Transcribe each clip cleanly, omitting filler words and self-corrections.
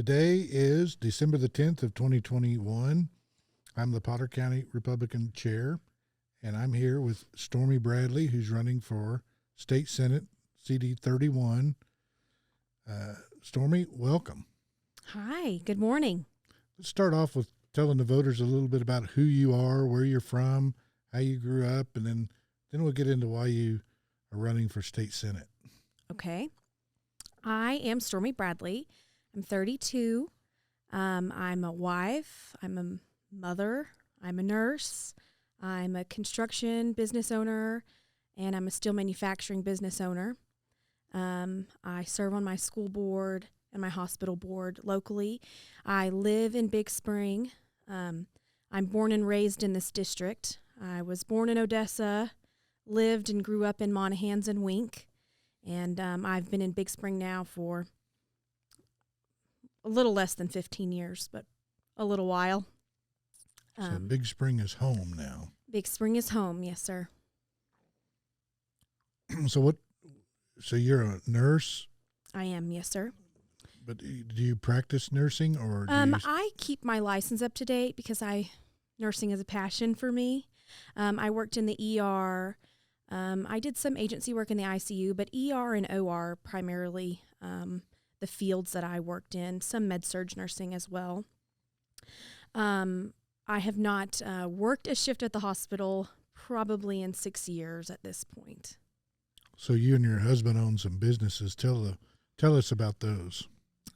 Today is December the 10th of 2021. I'm the Potter County Republican Chair, and I'm here with Stormy Bradley, who's running for State Senate, CD 31. Stormy, welcome. Hi, good morning. Let's start off with telling the voters a little bit about who you are, where you're from, how you grew up, and then we'll get into why you are running for State Senate. Okay. I am Stormy Bradley. I'm 32. I'm a wife. I'm a mother. I'm a nurse. I'm a construction business owner, and I'm a steel manufacturing business owner. I serve on my school board and my hospital board locally. I live in Big Spring. I'm born and raised in this district. I was born in Odessa, lived and grew up in Monahans and Wink, and I've been in Big Spring now for a little less than 15 years, but a little while. So Big Spring is home now. Big Spring is home, yes, sir. So you're a nurse? I am, yes, sir. But do you practice nursing or do I keep my license up to date because nursing is a passion for me. I worked in the ER. I did some agency work in the ICU, but ER and OR primarily the fields that I worked in, some med-surg nursing as well. I have not worked a shift at the hospital probably in 6 years at this point. So you and your husband own some businesses. Tell us about those.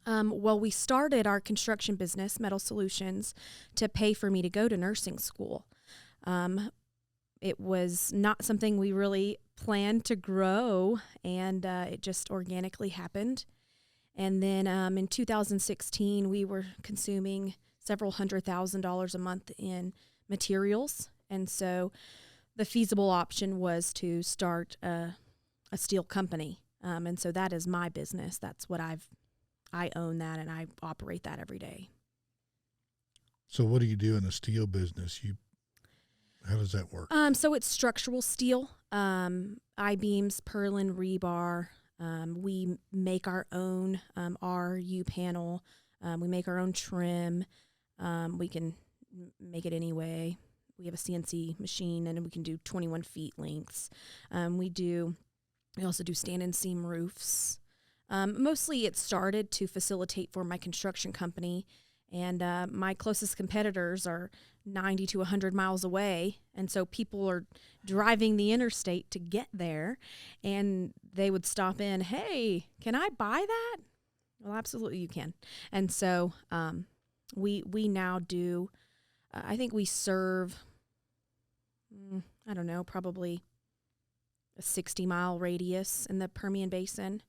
Well, we started our construction business, Metal Solutions, to pay for me to go to nursing school. It was not something we really planned to grow, and it just organically happened. And then in 2016, we were consuming several $100,000 a month in materials. And so the feasible option was to start a steel company. And so that is my business. That's what I own that, and I operate that every day. So what do you do in the steel business? How does that work? So it's structural steel, I-beams, purlin, rebar. We make our own RU panel. We make our own trim. We can make it anyway. We have a CNC machine, and we can do 21 feet lengths. We also do stand-and seam roofs. Mostly it started to facilitate for my construction company, and my closest competitors are 90 to 100 miles away, and so people are driving the interstate to get there, and they would stop in, hey, can I buy that? Well, absolutely you can. And so we now do, I think we serve, probably a 60-mile radius in the Permian Basin.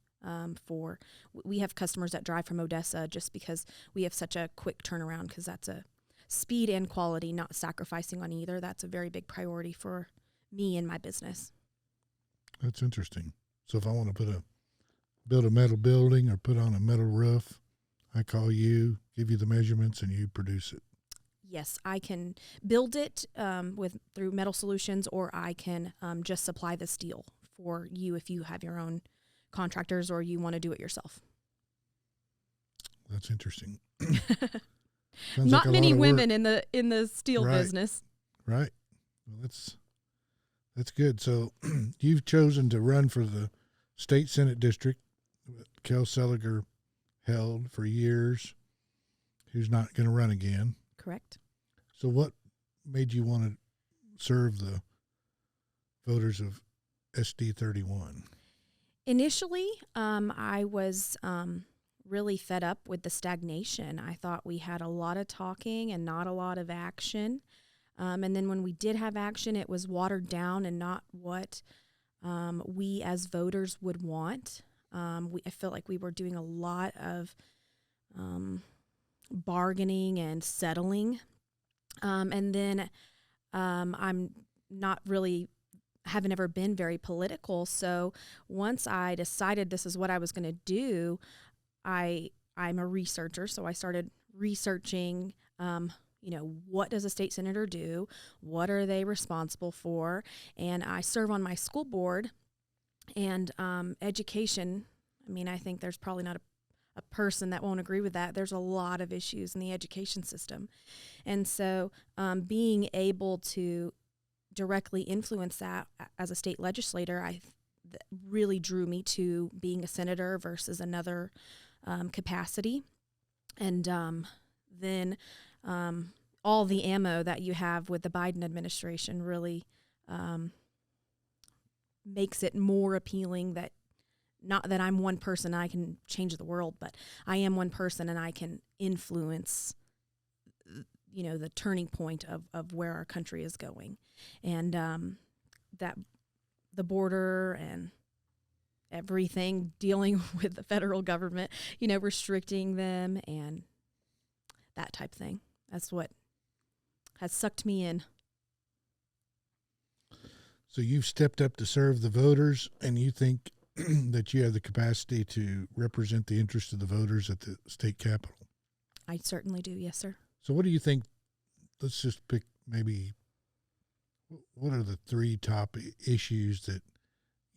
We have customers that drive from Odessa just because we have such a quick turnaround, because that's a speed and quality, not sacrificing on either. That's a very big priority for me and my business. That's interesting. So if I want to build a metal building or put on a metal roof, I call you, give you the measurements, and you produce it. Yes, I can build it through Metal Solutions, or I can just supply the steel for you if you have your own contractors or you want to do it yourself. That's interesting. Not many women in the steel business. Right. Well, that's good. So you've chosen to run for the State Senate district that Kel Seliger held for years, who's not going to run again. Correct. So what made you want to serve the voters of SD 31? Initially, I was really fed up with the stagnation. I thought we had a lot of talking and not a lot of action. And then when we did have action, it was watered down and not what we as voters would want. I felt like we were doing a lot of bargaining and settling. And then I'm not really haven't ever been very political. So once I decided this is what I was going to do, I'm a researcher. So I started researching, what does a state senator do? What are they responsible for? And I serve on my school board, and education. I mean, I think there's probably not a person that won't agree with that. There's a lot of issues in the education system. And so being able to directly influence that as a state legislator, really drew me to being a senator versus another capacity. And then all the ammo that you have with the Biden administration really makes it more appealing that not that I'm one person, I can change the world, but I am one person and I can influence, the turning point of where our country is going. And that the border and everything dealing with the federal government, restricting them and that type of thing. That's what has sucked me in. So you've stepped up to serve the voters, and you think that you have the capacity to represent the interests of the voters at the state capitol? I certainly do, yes, sir. So what do you think, let's just pick maybe, what are the 3 top issues that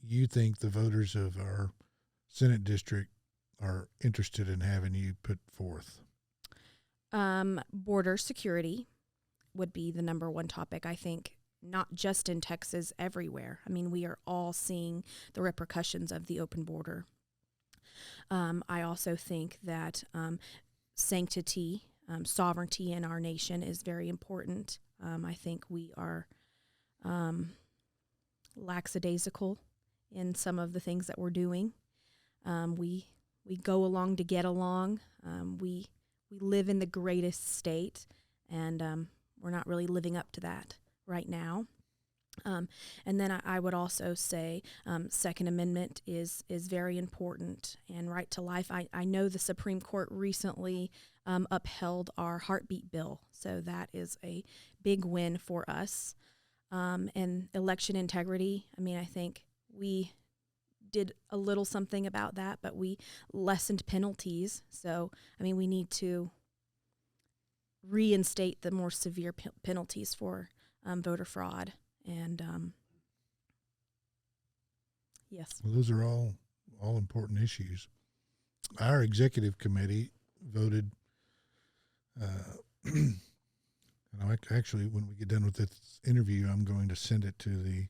you think the voters of our Senate district are interested in having you put forth? Border security would be the number one topic, I think, not just in Texas, everywhere. I mean, we are all seeing the repercussions of the open border. I also think that sanctity, sovereignty in our nation is very important. I think we are lackadaisical in some of the things that we're doing. We go along to get along. We live in the greatest state, and we're not really living up to that right now. And then I would also say Second Amendment is very important, and right to life. I know the Supreme Court recently upheld our heartbeat bill, so that is a big win for us. And election integrity, I think we did a little something about that, but we lessened penalties. So, we need to reinstate the more severe penalties for voter fraud. And yes. Well, those are all important issues. Our executive committee voted, and actually, when we get done with this interview, I'm going to send it to the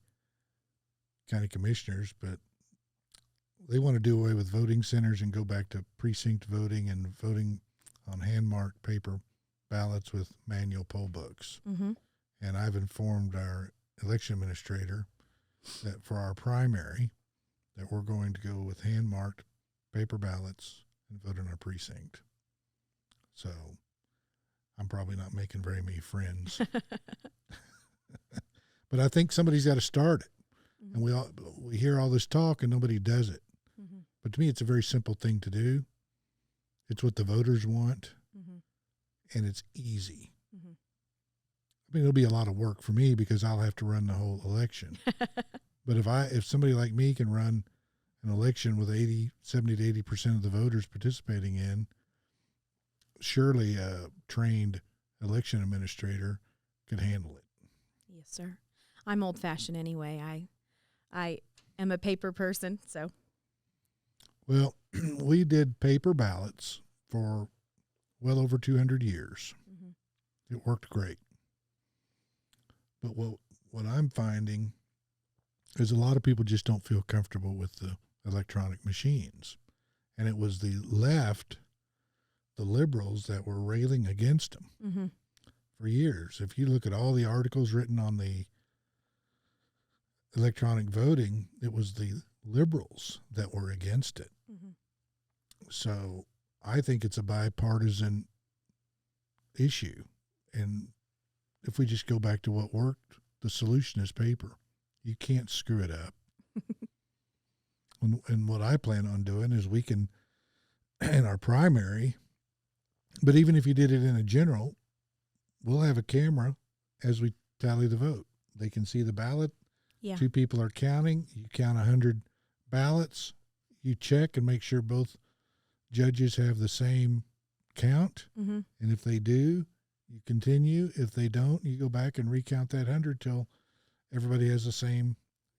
county commissioners, but they want to do away with voting centers and go back to precinct voting and voting on hand-marked paper ballots with manual poll books. Mm-hmm. And I've informed our election administrator that for our primary, that we're going to go with hand-marked paper ballots and vote in our precinct. So I'm probably not making very many friends. But I think somebody's got to start it. Mm-hmm. And we hear all this talk and nobody does it. Mm-hmm. But to me, it's a very simple thing to do. It's what the voters want, mm-hmm. and it's easy. Mm-hmm. It'll be a lot of work for me because I'll have to run the whole election. But if somebody like me can run an election with 70 to 80% of the voters participating in, surely a trained election administrator could handle it. Yes, sir. I'm old-fashioned anyway. I am a paper person, so. Well, we did paper ballots for well over 200 years. Mm-hmm. It worked great. But what I'm finding is a lot of people just don't feel comfortable with the electronic machines. And it was the left, the liberals, that were railing against them mm-hmm. for years. If you look at all the articles written on the electronic voting, it was the liberals that were against it. Mm-hmm. So I think it's a bipartisan issue. And if we just go back to what worked, the solution is paper. You can't screw it up. And what I plan on doing is we can, in our primary, but even if you did it in a general, we'll have a camera as we tally the vote. They can see the ballot. Yeah. 2 people are counting. You count 100 ballots. You check and make sure both judges have the same count. Mm-hmm. And if they do, you continue. If they don't, you go back and recount that 100 till everybody has the same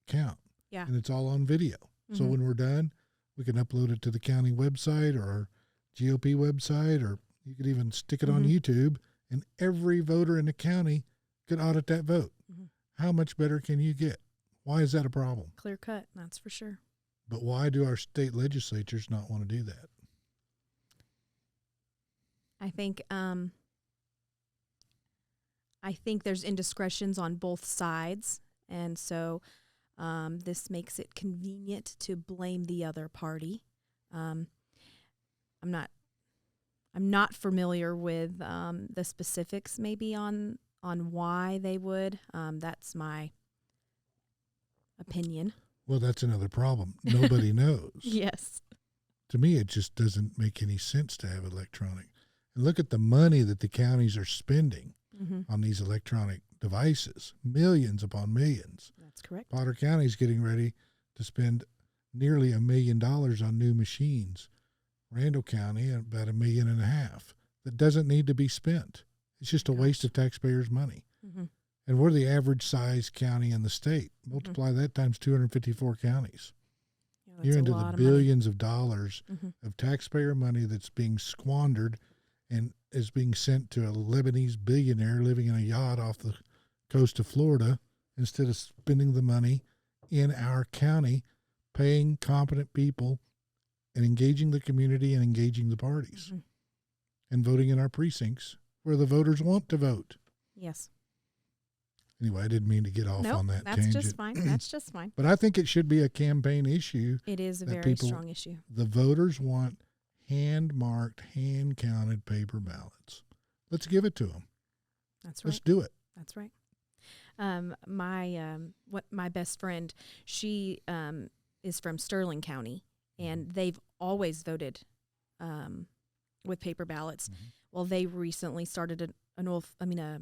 count. Yeah. And it's all on video. Mm-hmm. So when we're done, we can upload it to the county website or our GOP website, or you could even stick it on Mhm. YouTube, and every voter in the county could audit that vote. Mhm. How much better can you get? Why is that a problem? Clear cut, that's for sure. But why do our state legislatures not want to do that? I think there's indiscretions on both sides, and so this makes it convenient to blame the other party. I'm not familiar with the specifics maybe on why they would. That's my opinion. Well, that's another problem. Nobody knows. Yes. To me, it just doesn't make any sense to have electronic. And look at the money that the counties are spending on these electronic devices, millions upon millions. That's correct. Potter County is getting ready to spend nearly $1 million on new machines. Randall County, about $1.5 million. That doesn't need to be spent. It's just a waste of taxpayers' money. Mm-hmm. And we're the average size county in the state. Multiply that times 254 counties. Yeah, You're into the billions of dollars of taxpayer money that's being squandered and is being sent to a Lebanese billionaire living in a yacht off the coast of Florida instead of spending the money in our county, paying competent people and engaging the community and engaging the parties and voting in our precincts where the voters want to vote. Yes. Anyway, I didn't mean to get off on that tangent. That's just fine. That's just fine. But I think it should be a campaign issue. It is a very strong issue. The voters want hand-marked, hand-counted paper ballots. Let's give it to them. That's right. Let's do it. That's right. My best friend, she is from Sterling County, and they've always voted with paper ballots. Well, they recently started a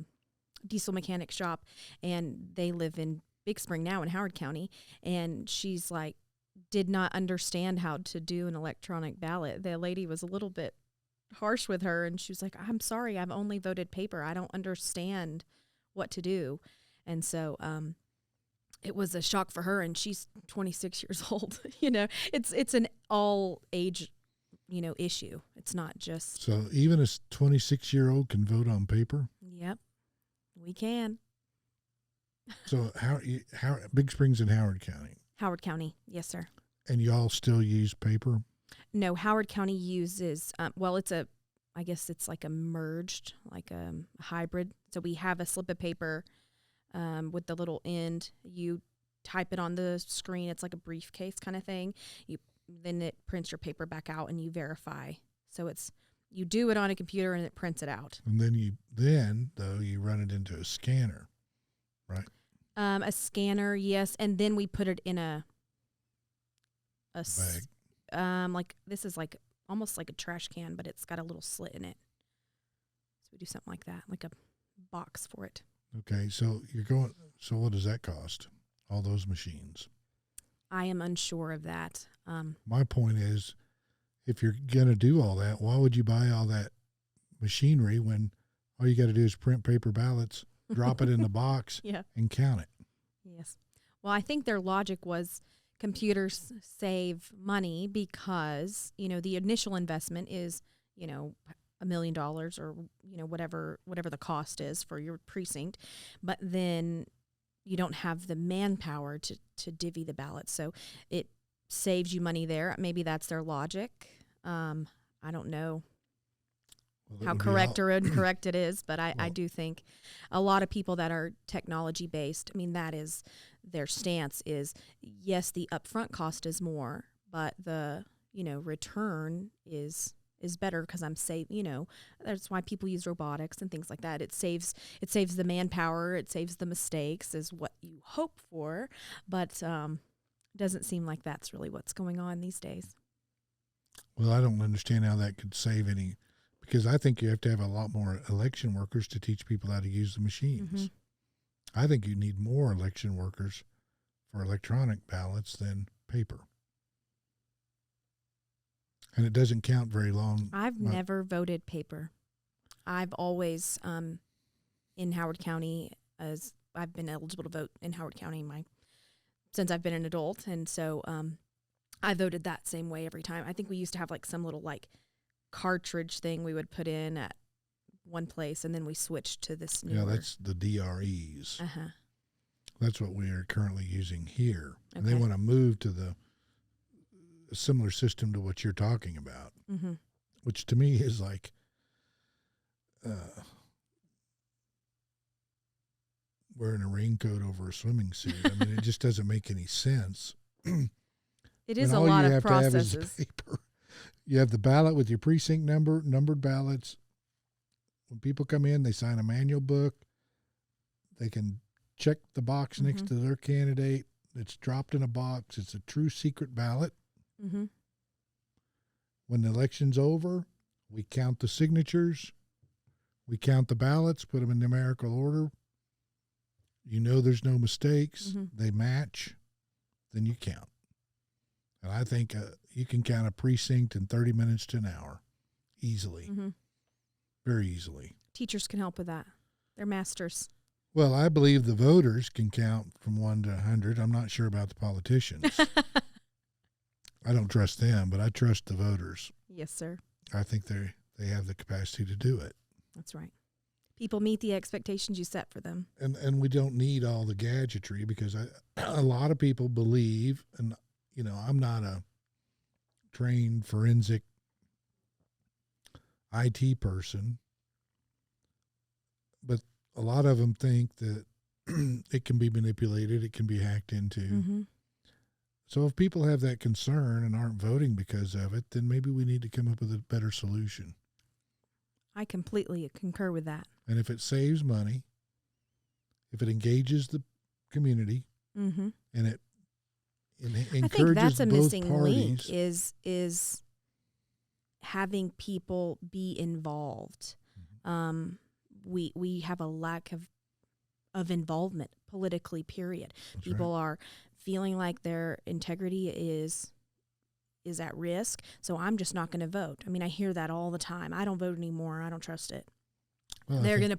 diesel mechanic shop, and they live in Big Spring now in Howard County, and she's like, did not understand how to do an electronic ballot. The lady was a little bit harsh with her, and she was like, I'm sorry, I've only voted paper. I don't understand what to do. And so it was a shock for her, and she's 26 years old. It's an all age, issue. It's not just. So even a 26-year-old can vote on paper? Yep, we can. So how Big Springs in Howard County? Howard County, yes, sir. And y'all still use paper? No, Howard County uses, I guess it's like a merged, like a hybrid. So we have a slip of paper with the little end. You type it on the screen. It's like a briefcase kind of thing. Then it prints your paper back out and you verify. So you do it on a computer and it prints it out. And then you run it into a scanner, right? A scanner, yes, and then we put it in a bag. Like this is like almost like a trash can, but it's got a little slit in it. So we do something like that, like a box for it. Okay, so so what does that cost? All those machines? I am unsure of that. My point is, if you're going to do all that, why would you buy all that machinery when all you got to do is print paper ballots, drop it in the box, and count it? Yes. Well, I think their logic was computers save money because, the initial investment is, $1 million or, whatever the cost is for your precinct. But then you don't have the manpower to divvy the ballots. So it saves you money there. Maybe that's their logic. I don't know how correct or incorrect it is, but I do think a lot of people that are technology based, that is their stance is, yes, the upfront cost is more, but the, return is better because I'm safe, that's why people use robotics and things like that. It saves the manpower, it saves the mistakes is what you hope for, but doesn't seem like that's really what's going on these days. Well, I don't understand how that could save any, because I think you have to have a lot more election workers to teach people how to use the machines. I think you need more election workers for electronic ballots than paper. And it doesn't count very long. I've never voted paper. I've always, in Howard County, as I've been eligible to vote in Howard County since I've been an adult. And so I voted that same way every time. I think we used to have like some little like cartridge thing we would put in at one place, and then we switched to this newer. Yeah, that's the DREs. Uh-huh. That's what we are currently using here. Okay. And they want to move to a similar system to what you're talking about, Mm-hmm. which to me is like wearing a raincoat over a swimming suit. I mean, it just doesn't make any sense. It is When a all lot you of have to have is processes. paper. You have the ballot with your precinct number, numbered ballots. When people come in, they sign a manual book. They can check the box next Mhm. to their candidate. It's dropped in a box. It's a true secret ballot. Mm-hmm. When the election's over, we count the signatures. We count the ballots, put them in numerical order. You know there's no mistakes. Mhm. They match. Then you count. And I think you can count a precinct in 30 minutes to an hour easily, Mm-hmm. very easily. Teachers can help with that. They're masters. Well, I believe the voters can count from 1 to 100. I'm not sure about the politicians. I don't trust them, but I trust the voters. Yes, sir. I think they have the capacity to do it. That's right. People meet the expectations you set for them. And we don't need all the gadgetry because a lot of people believe, and you know, I'm not a trained forensic IT person, but a lot of them think that it can be manipulated, it can be hacked into. Mm-hmm. So if people have that concern and aren't voting because of it, then maybe we need to come up with a better solution. I completely concur with that. And if it saves money, if it engages the community, Mm-hmm. and it encourages I think that's a both missing link parties. is having people be involved. We have a lack of involvement politically, period. That's People are feeling like their integrity is at risk, so I'm just not going to vote. I mean, I hear that all the time. I don't vote anymore. I don't trust it. Well, They're going to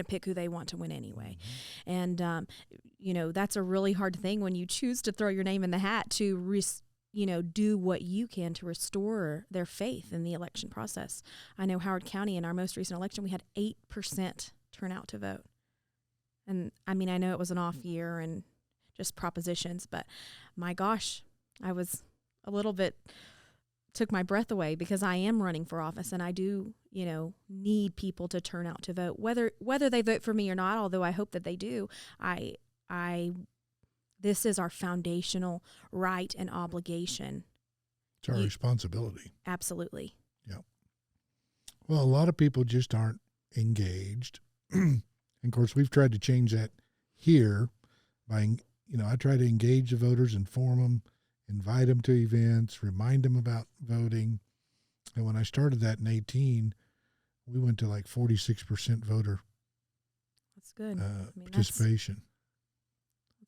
pick who they want to win anyway. And you know, that's a really hard thing when you choose to throw your name in the hat to do what you can to restore their faith in the election process. I know Howard County, in our most recent election, we had 8% turnout to vote. And I mean, I know it was an off year and just propositions, but my gosh, I was a little bit, took my breath away because I am running for office and I do, need people to turn out to vote, whether they vote for me or not, although I hope that they do. This is our foundational right and obligation. It's our responsibility. Absolutely. Yeah. Well, a lot of people just aren't engaged. And of course, we've tried to change that here by, I try to engage the voters, inform them, invite them to events, remind them about voting. And when I started that in 2018, we went to like 46% voter That's good. participation.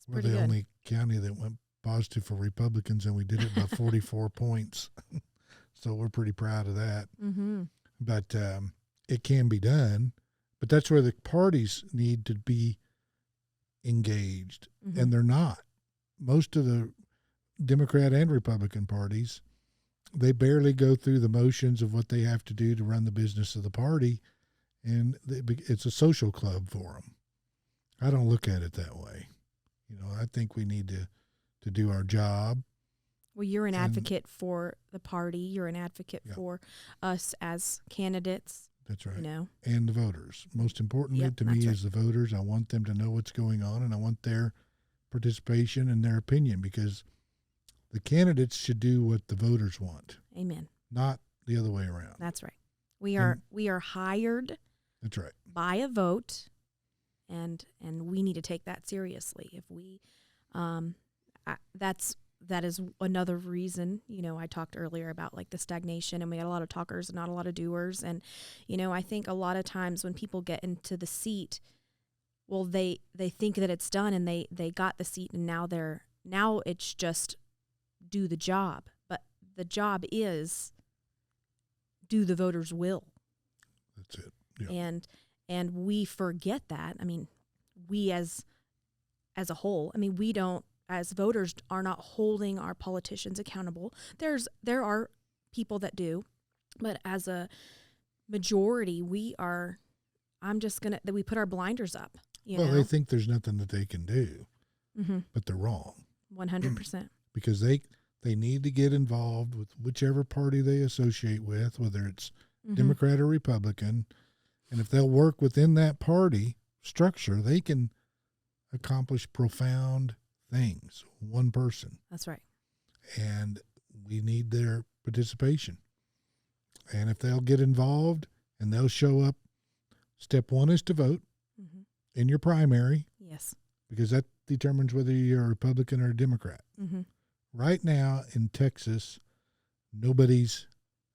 We're pretty the good. only county that went positive for Republicans, and we did it by 44 points. So we're pretty proud of that. Mm-hmm. But it can be done. But that's where the parties need to be engaged, Mm-hmm. and they're not. Most of the Democrat and Republican parties, they barely go through the motions of what they have to do to run the business of the party, and it's a social club for them. I don't look at it that way. I think we need to do our job. Well, you're an advocate for the party. You're an advocate for us as candidates. That's right. And the voters. Most importantly to me is the voters. I want them to know what's going on, and I want their participation and their opinion, because the candidates should do what the voters want. Amen. Not the other way around. That's right. We are hired. That's right. By a vote, and we need to take that seriously. If we, that is another reason. I talked earlier about like the stagnation, and we got a lot of talkers and not a lot of doers. And I think a lot of times when people get into the seat, well, they think that it's done, and they got the seat, and now it's just do the job. But the job is do the voters' will. That's it. Yeah. And we forget that. I mean, we as a whole, we don't, as voters, are not holding our politicians accountable. There are people that do, But as a majority, we put our blinders up, Well, they think there's nothing that they can do, but they're wrong. 100%. Because they need to get involved with whichever party they associate with, whether it's Democrat or Republican. And if they'll work within that party structure, they can accomplish profound things. One person. That's right. And we need their participation. And if they'll get involved and they'll show up, step one is to vote in your primary. Yes. Because that determines whether you're a Republican or a Democrat. Right now in Texas, nobody's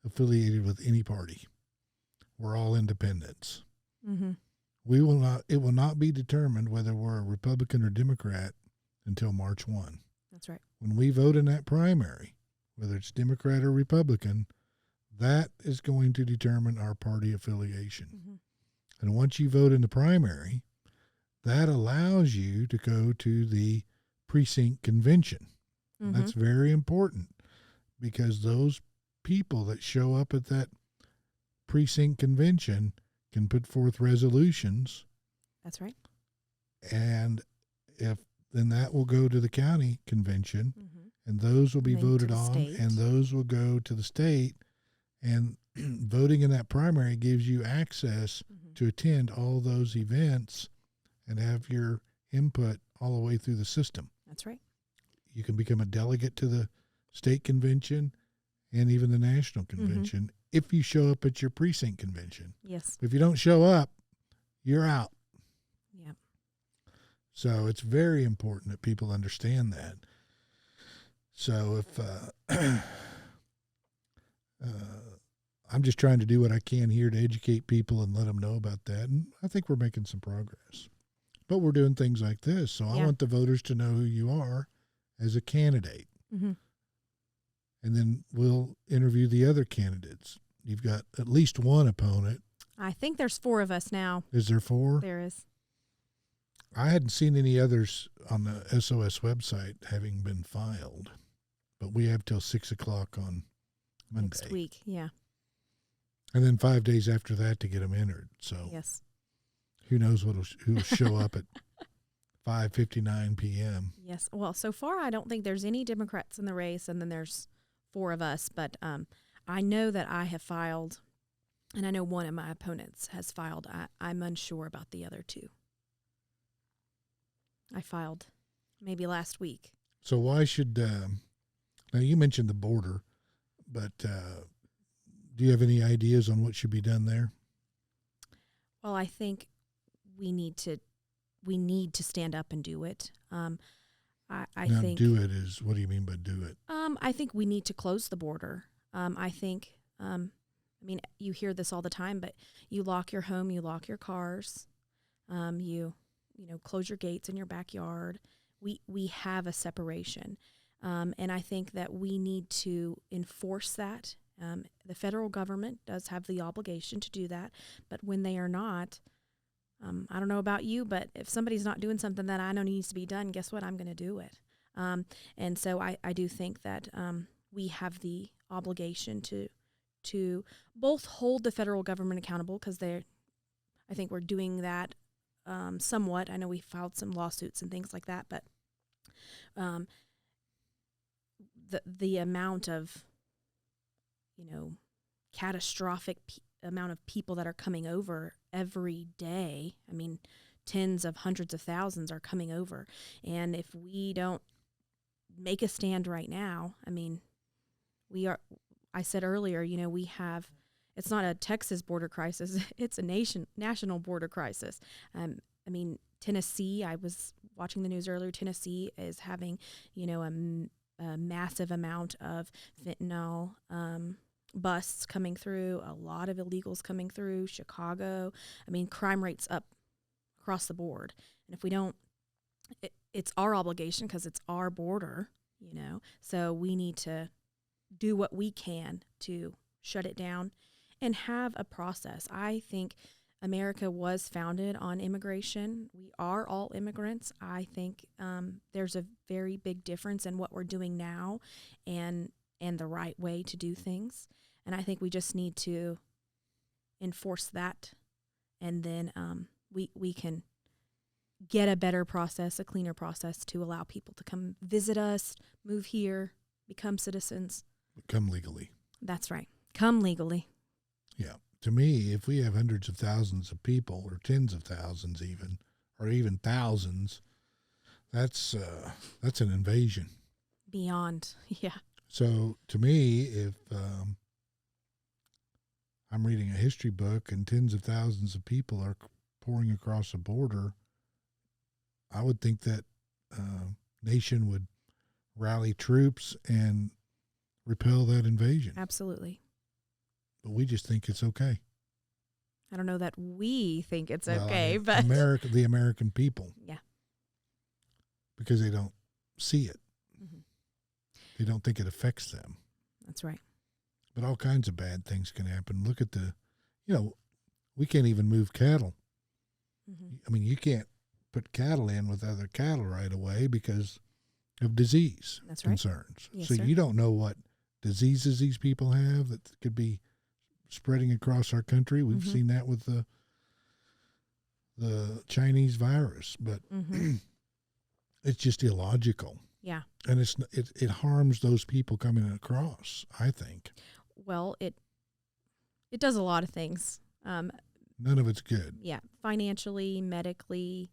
affiliated with any party. We're all independents. It will not be determined whether we're a Republican or Democrat until March 1. That's right. When we vote in that primary, whether it's Democrat or Republican, that is going to determine our party affiliation. And once you vote in the primary, that allows you to go to the precinct convention. And that's very important because those people that show up at that precinct convention can put forth resolutions. That's right. And then that will go to the county convention, and those will be voted on, and those will go to the state. And voting in that primary gives you access to attend all those events and have your input all the way through the system. That's right. You can become a delegate to the state convention and even the national convention if you show up at your precinct convention. Yes. If you don't show up, you're out. Yeah. So it's very important that people understand that. So if I'm just trying to do what I can here to educate people and let them know about that, and I think we're making some progress. But we're doing things like this, so I want the voters to know who you are as a candidate. And then we'll interview the other candidates. You've got at least one opponent. I think there's 4 of us now. Is there 4? There is. I hadn't seen any others on the SOS website having been filed, but we have till 6:00 on Monday. Next week, yeah. And then 5 days after that to get them entered. So yes. Who knows who'll show up at 5:59 p.m. Yes. Well, so far I don't think there's any Democrats in the race, and then there's 4 of us. But I know that I have filed, and I know one of my opponents has filed. I'm unsure about the other 2. I filed maybe last week. So why should now you mentioned the border, but do you have any ideas on what should be done there? Well, I think we need to stand up and do it. I think do it is, what do you mean by do it? I think we need to close the border. I think I mean, you hear this all the time, but you lock your home, you lock your cars, you know, close your gates in your backyard. We have a separation, and I think that we need to enforce that. The federal government does have the obligation to do that, but when they are not, I don't know about you, but if somebody's not doing something that I know needs to be done, guess what? I'm going to do it. And so I do think that we have the obligation to both hold the federal government accountable, because I think we're doing that somewhat. I know we filed some lawsuits and things like that, but the amount of, you know, catastrophic amount of people that are coming over every day. I mean, tens of hundreds of thousands are coming over. And if we don't make a stand right now, I mean, I said earlier, you know, it's not a Texas border crisis, it's a national border crisis. I mean, Tennessee, I was watching the news earlier, Tennessee is having, you know, a massive amount of fentanyl busts coming through, a lot of illegals coming through. Chicago, I mean, crime rates up across the board. And if we don't, it's our obligation, because it's our border, you know, so we need to do what we can to shut it down and have a process. I think America was founded on immigration. We are all immigrants. I think there's a very big difference in what we're doing now and the right way to do things. And I think we just need to enforce that, and then we can get a better process, a cleaner process to allow people to come visit us, move here, become citizens. Come legally. That's right. Come legally. Yeah. To me, if we have hundreds of thousands of people, or tens of thousands even, or even thousands, that's an invasion. Beyond, yeah. So to me, if I'm reading a history book and tens of thousands of people are pouring across a border, I would think that nation would rally troops and repel that invasion. Absolutely. But we just think it's okay. I don't know that we think it's Well, okay, I mean, but the American people, yeah. because they don't see it. Mm-hmm. They don't think it affects them. That's right. But all kinds of bad things can happen. Look at we can't even move cattle. Mm-hmm. I mean, you can't put cattle in with other cattle right away because of disease That's right. concerns. Yes, so sir. you don't know what diseases these people have that could be spreading across our country. We've Mm-hmm. seen that with the Chinese virus, but Mm-hmm. it's just illogical. Yeah. And it harms those people coming across, I think. Well, it does a lot of things. None of it's good. Yeah, financially, medically,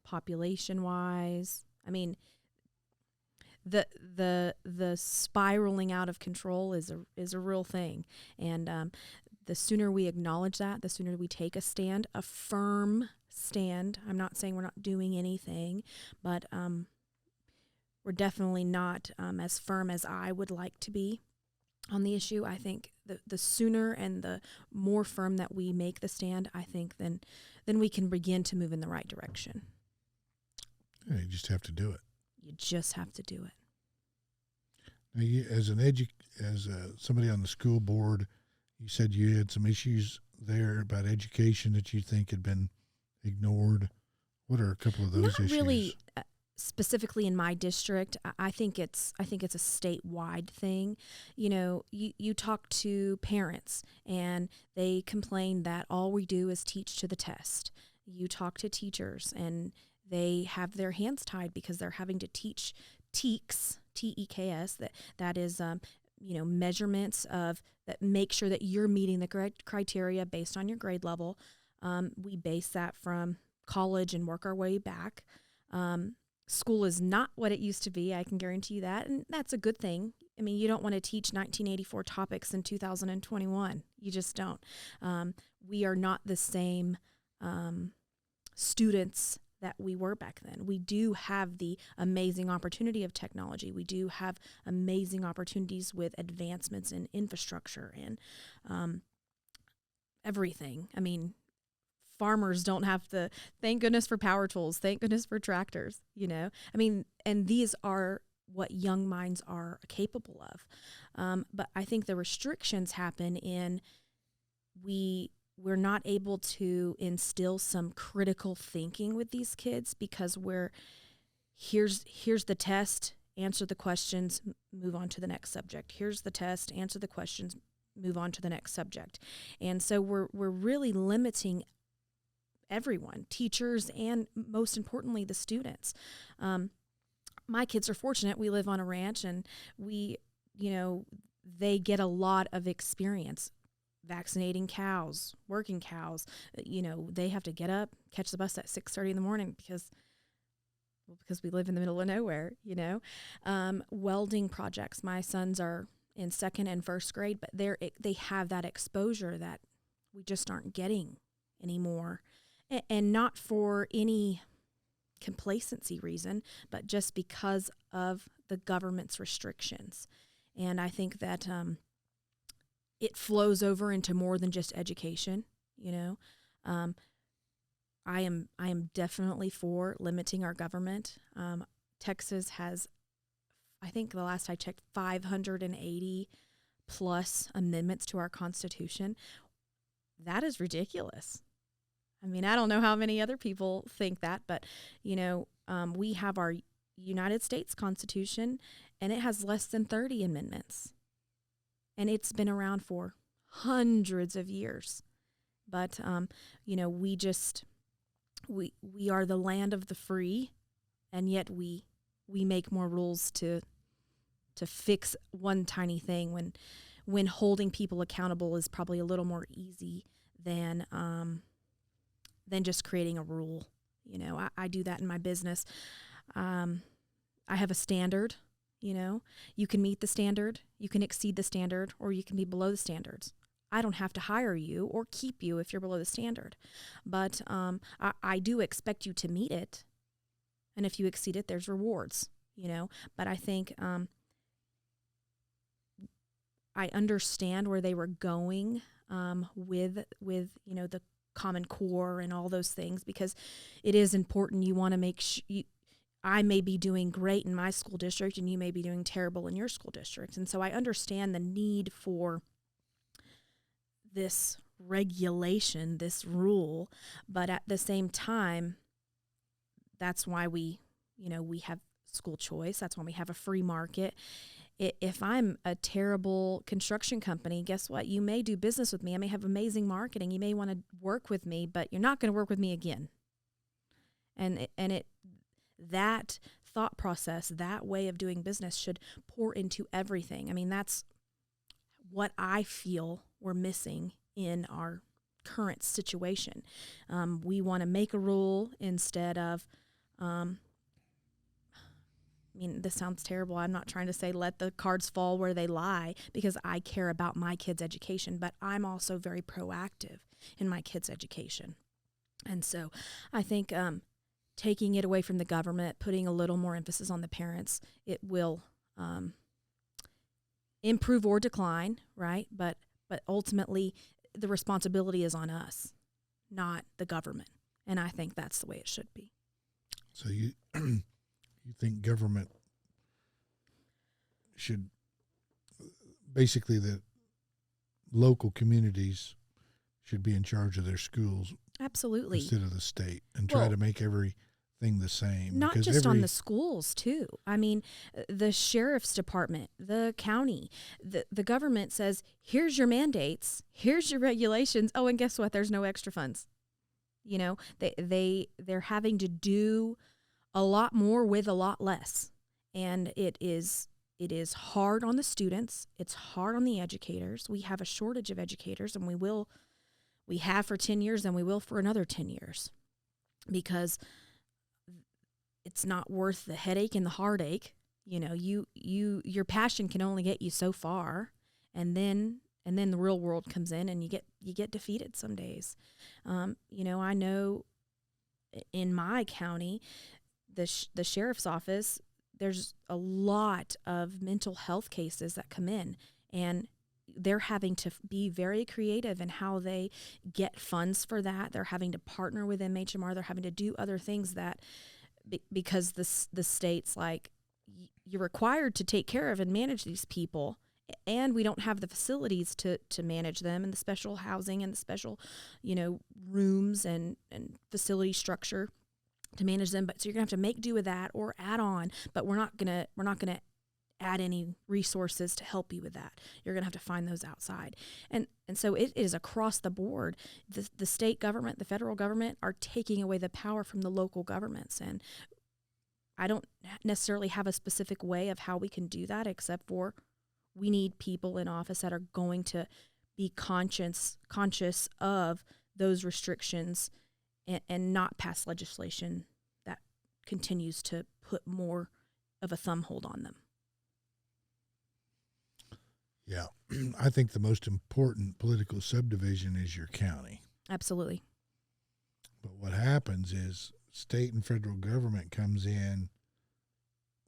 population-wise. I mean, the spiraling out of control is a real thing, and the sooner we acknowledge that, the sooner we take a stand, a firm stand. I'm not saying we're not doing anything, but we're definitely not as firm as I would like to be on the issue. I think the sooner and the more firm that we make the stand, I think then we can begin to move in the right direction. Yeah, you just have to do it. You just have to do it. Now, you, as somebody on the school board, you said you had some issues there about education that you think had been ignored. What are a couple of those issues? Not really specifically in my district. I think it's a statewide thing. You know, you talk to parents and they complain that all we do is teach to the test. You talk to teachers and they have their hands tied because they're having to teach TEKS, TEKS, that is measurements of that make sure that you're meeting the criteria based on your grade level. We base that from college and work our way back. School is not what it used to be. I can guarantee you that. And that's a good thing. I mean, you don't want to teach 1984 topics in 2021. You just don't. We are not the same students that we were back then. We do have the amazing opportunity of technology. We do have amazing opportunities with advancements in infrastructure and everything. I mean, farmers don't have to, thank goodness for power tools, thank goodness for tractors, I mean, and these are what young minds are capable of. But I think the restrictions happen in we're not able to instill some critical thinking with these kids because here's the test, answer the questions, move on to the next subject. Here's the test, answer the questions, move on to the next subject. And so we're really limiting everyone, teachers, and most importantly, the students. My kids are fortunate. We live on a ranch and they get a lot of experience vaccinating cows, working cows. They have to get up, catch the bus at 6:30 in the morning because we live in the middle of nowhere, welding projects. My sons are in second and first grade, but they have that exposure that we just aren't getting anymore. And not for any complacency reason, but just because of the government's restrictions. And I think that it flows over into more than just education. I am definitely for limiting our government. Texas has, I think the last I checked, 580 plus amendments to our Constitution. That is ridiculous. I mean, I don't know how many other people think that, but, we have our United States Constitution, and it has less than 30 amendments. and it's been around for hundreds of years. But, we are the land of the free, and yet we make more rules to fix one tiny thing when holding people accountable is probably a little more easy than just creating a rule. I do that in my business. I have a standard. You can meet the standard, you can exceed the standard, or you can be below the standards. I don't have to hire you or keep you if you're below the standard. But I do expect you to meet it. And if you exceed it, there's rewards, But I think I understand where they were going with the Common Core and all those things, because it is important. You want to make sure I may be doing great in my school district and you may be doing terrible in your school district. And so I understand the need for this regulation, this rule, but at the same time, that's why we have school choice. That's why we have a free market. If I'm a terrible construction company, guess what? You may do business with me. I may have amazing marketing. You may want to work with me, but you're not going to work with me again. And that thought process, that way of doing business should pour into everything. I mean, that's what I feel we're missing in our current situation. We want to make a rule instead of, this sounds terrible. I'm not trying to say let the cards fall where they lie, because I care about my kids' education, but I'm also very proactive in my kids' education. And so I think taking it away from the government, putting a little more emphasis on the parents, it will improve or decline, right? But ultimately, the responsibility is on us, not the government. And I think that's the way it should be. So you think government should, basically the local communities should be in charge of their schools? Absolutely. Instead of the state, and try to make everything the same. Not just on the schools, too. I mean, the sheriff's department, the county, the government says, here's your mandates, here's your regulations. Oh, and guess what? There's no extra funds. They're having to do a lot more with a lot less. And it is hard on the students. It's hard on the educators. We have a shortage of educators, and we have for 10 years, and we will for another 10 years, because it's not worth the headache and the heartache. Your passion can only get you so far, and then the real world comes in, and you get defeated some days. I know in my county, the sheriff's office, there's a lot of mental health cases that come in, and they're having to be very creative in how they get funds for that. They're having to partner with MHMR. They're having to do other things that, because the state's like, you're required to take care of and manage these people, and we don't have the facilities to manage them, and the special housing and the special, rooms and facility structure to manage them. But so you're gonna have to make do with that or add on, but we're not gonna add any resources to help you with that. You're going to have to find those outside. And so it is across the board. The state government, the federal government are taking away the power from the local governments. And I don't necessarily have a specific way of how we can do that, except for we need people in office that are going to be conscious of those restrictions and not pass legislation that continues to put more of a thumb hold on them. Yeah, I think the most important political subdivision is your county. Absolutely. But what happens is state and federal government comes in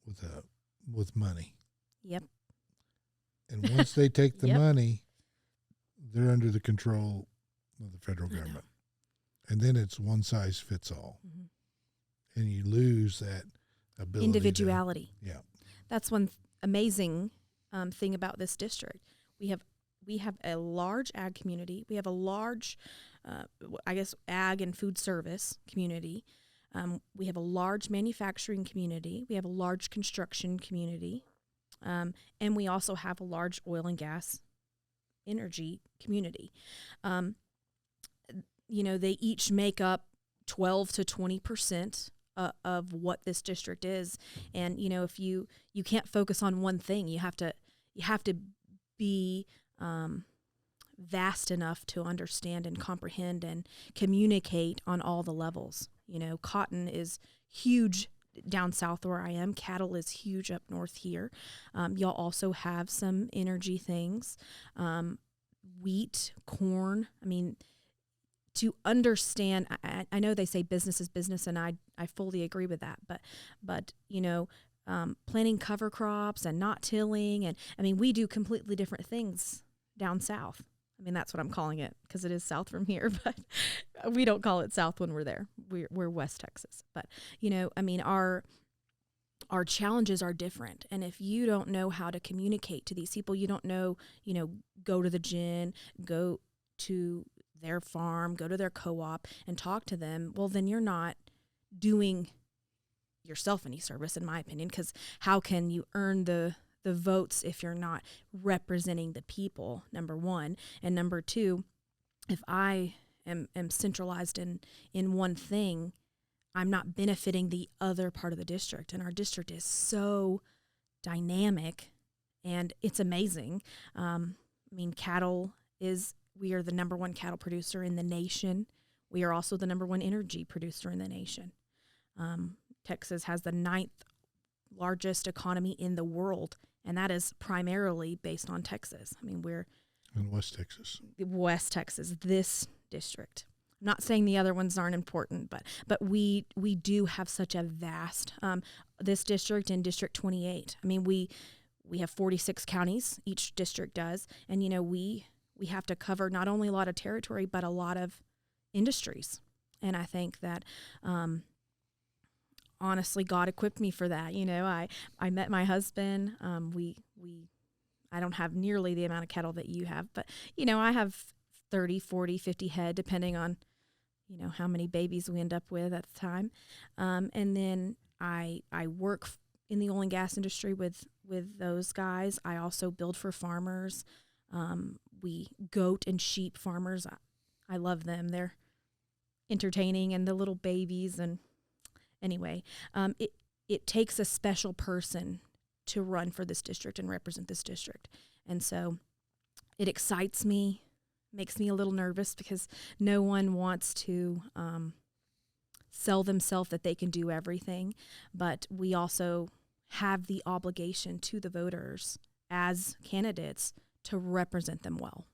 with money. Yep. And once they take the money, they're under the control of the federal government. And then it's one size fits all. Mm-hmm. And you lose that ability. Individuality. That's one amazing thing about this district. We have a large ag community. We have a large, ag and food service community. We have a large manufacturing community. We have a large construction community. And we also have a large oil and gas energy community. They each make up 12 to 20% of what this district is. And, if you can't focus on one thing, you have to be vast enough to understand and comprehend and communicate on all the levels. Cotton is huge down south where I am. Cattle is huge up north here. Y'all also have some energy things, wheat, corn. I mean, to understand, I know they say business is business, and I fully agree with that. But planting cover crops and not tilling, and we do completely different things down south. That's what I'm calling it because it is south from here, but we don't call it south when we're there. We're West Texas. But, our challenges are different. And if you don't know how to communicate to these people, you don't know, go to the gin, go to their farm, go to their co-op and talk to them, well, then you're not doing yourself any service, in my opinion, because how can you earn the votes if you're not representing the people, number one. And number two, if I am centralized in one thing, I'm not benefiting the other part of the district. And our district is so dynamic and it's amazing. We are the number one cattle producer in the nation. We are also the number one energy producer in the nation. Texas has the 9th largest economy in the world, and that is primarily based on Texas. We're in West Texas. West Texas, this district. I'm not saying the other ones aren't important, but we do have such a vast this district and District 28. We have 46 counties, each district does, and we have to cover not only a lot of territory but a lot of industries. And I think that honestly, God equipped me for that. I met my husband. I don't have nearly the amount of cattle that you have, but, I have 30, 40, 50 head, depending on, how many babies we end up with at the time. And then I work in the oil and gas industry with those guys. I also build for farmers. We goat and sheep farmers. I love them. They're entertaining, and the little babies. And anyway, it takes a special person to run for this district and represent this district. And so it excites me, makes me a little nervous because no one wants to sell themselves that they can do everything. But we also have the obligation to the voters as candidates to represent them well.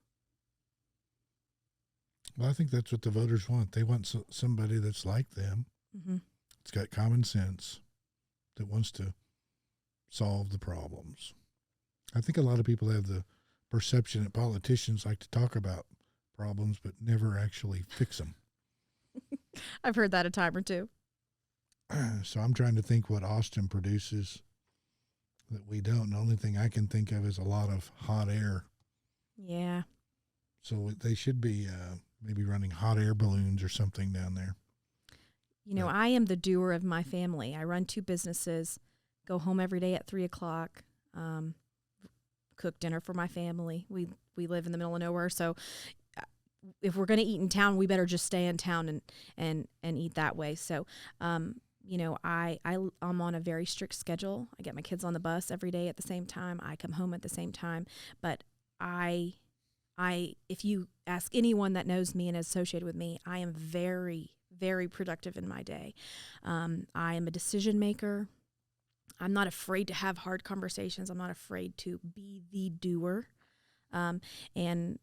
Well, I think that's what the voters want. They want somebody that's like them. Mm-hmm. It's got common sense, that wants to solve the problems. I think a lot of people have the perception that politicians like to talk about problems but never actually fix them. I've heard that a time or two. So I'm trying to think what Austin produces that we don't. The only thing I can think of is a lot of hot air. Yeah. So they should be maybe running hot air balloons or something down there. I am the doer of my family. I run 2 businesses, go home every day at 3:00, cook dinner for my family. We live in the middle of nowhere, so if we're going to eat in town, we better just stay in town and eat that way. So, I'm on a very strict schedule. I get my kids on the bus every day at the same time. I come home at the same time. But if you ask anyone that knows me and is associated with me, I am very, very productive in my day. I am a decision maker. I'm not afraid to have hard conversations. I'm not afraid to be the doer. And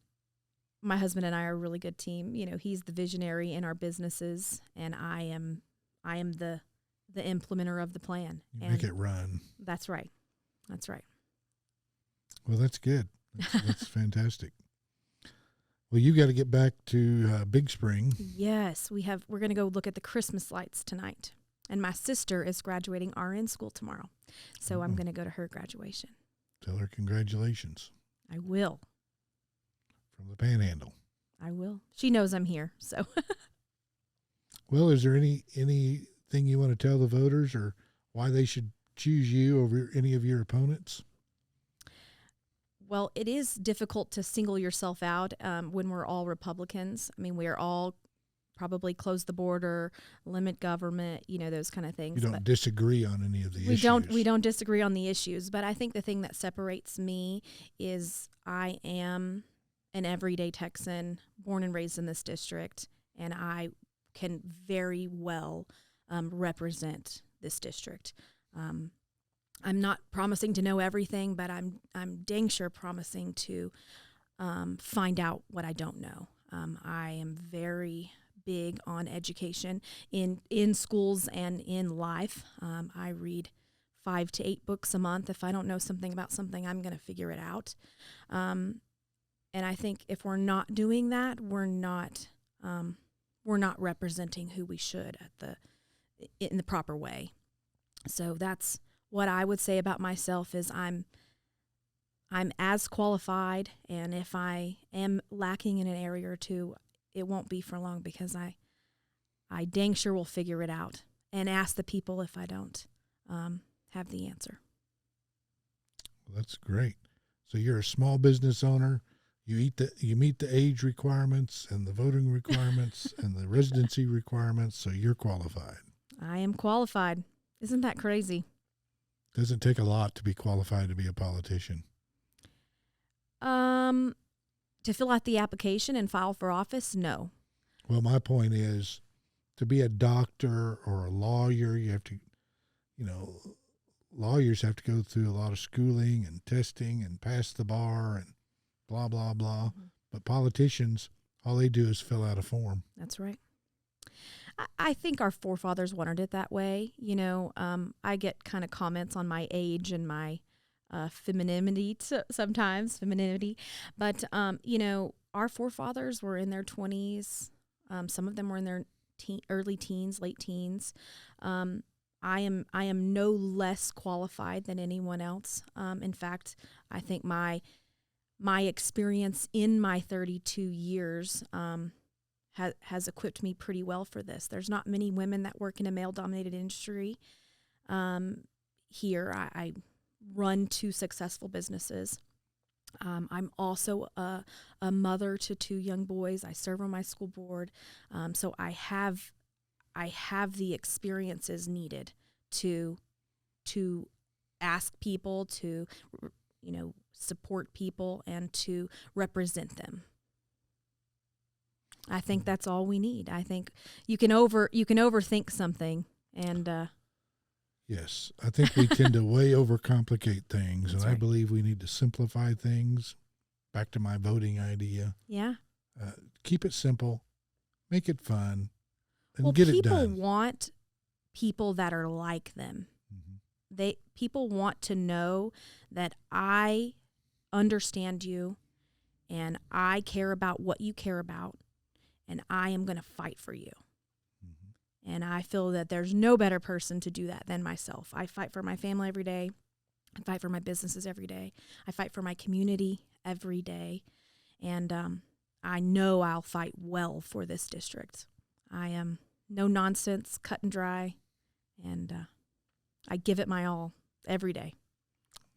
my husband and I are a really good team. He's the visionary in our businesses, and I am the implementer of the plan. You make it run. That's right. That's right. Well, that's good. That's fantastic. Well, you got to get back to Big Spring. Yes, we're going to go look at the Christmas lights tonight. And my sister is graduating RN school tomorrow. So I'm going to go to her graduation. Tell her congratulations. I will. From the Panhandle. I will. She knows I'm here, so. Well, is there anything you want to tell the voters or why they should choose you over any of your opponents? Well, it is difficult to single yourself out when we're all Republicans. I mean, we are all probably close the border, limit government, those kind of things. You don't disagree on any of the issues. We don't disagree on the issues, but I think the thing that separates me is I am an everyday Texan, born and raised in this district, and I can very well represent this district. I'm not promising to know everything, but I'm dang sure promising to find out what I don't know. I am very big on education in schools and in life. I read 5 to 8 books a month. If I don't know something about something, I'm going to figure it out. And I think if we're not doing that, we're not representing who we should in the proper way. So that's what I would say about myself is I'm as qualified, and if I am lacking in an area or two, it won't be for long because I dang sure will figure it out and ask the people if I don't have the answer. Well, that's great. So you're a small business owner. You meet the age requirements and the voting requirements and the residency requirements, so you're qualified. I am qualified. Isn't that crazy? Doesn't take a lot to be qualified to be a politician. To fill out the application and file for office, no. Well, my point is, to be a doctor or a lawyer, you have to, lawyers have to go through a lot of schooling and testing and pass the bar and blah, blah, blah. Mm-hmm. But politicians, all they do is fill out a form. That's right. I think our forefathers wanted it that way. I get kind of comments on my age and my femininity sometimes, but our forefathers were in their 20s. Some of them were in their early teens, late teens. I am no less qualified than anyone else. In fact, I think my experience in my 32 years has equipped me pretty well for this. There's not many women that work in a male-dominated industry. Here, I run 2 successful businesses. I'm also a mother to 2 young boys. I serve on my school board, so I have the experiences needed to ask people, to support people, and to represent them. I think that's all we need. I think you can overthink something, and yes, I think we tend to way overcomplicate things, and right. I believe we need to simplify things. Back to my voting idea. Yeah. Keep it simple, make it fun, and get it done. People want people that are like them. Mm-hmm. People want to know that I understand you, and I care about what you care about, and I am going to fight for you. Mm-hmm. And I feel that there's no better person to do that than myself. I fight for my family every day. I fight for my businesses every day. I fight for my community every day. And I know I'll fight well for this district. I am no nonsense, cut and dry, and I give it my all every day.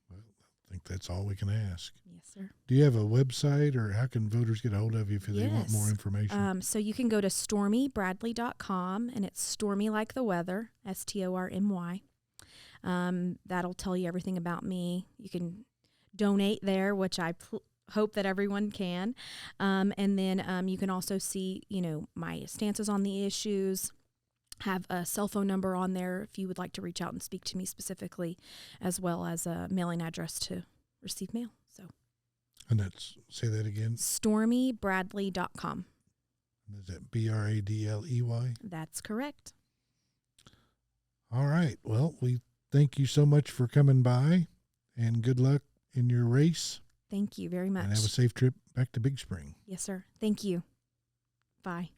Well, I think that's all we can ask. Yes, sir. Do you have a website, or how can voters get a hold of you if they want more information? So you can go to stormybradley.com, and it's Stormy like the weather, STORMY. That'll tell you everything about me. You can donate there, which I hope that everyone can. And then you can also see, my stances on the issues. Have a cell phone number on there if you would like to reach out and speak to me specifically, as well as a mailing address to receive mail. So, and say that again. StormyBradley.com. Is that BRADLEY? That's correct. All right. Well, we thank you so much for coming by, and good luck in your race. Thank you very much. And have a safe trip back to Big Spring. Yes, sir. Thank you. Bye.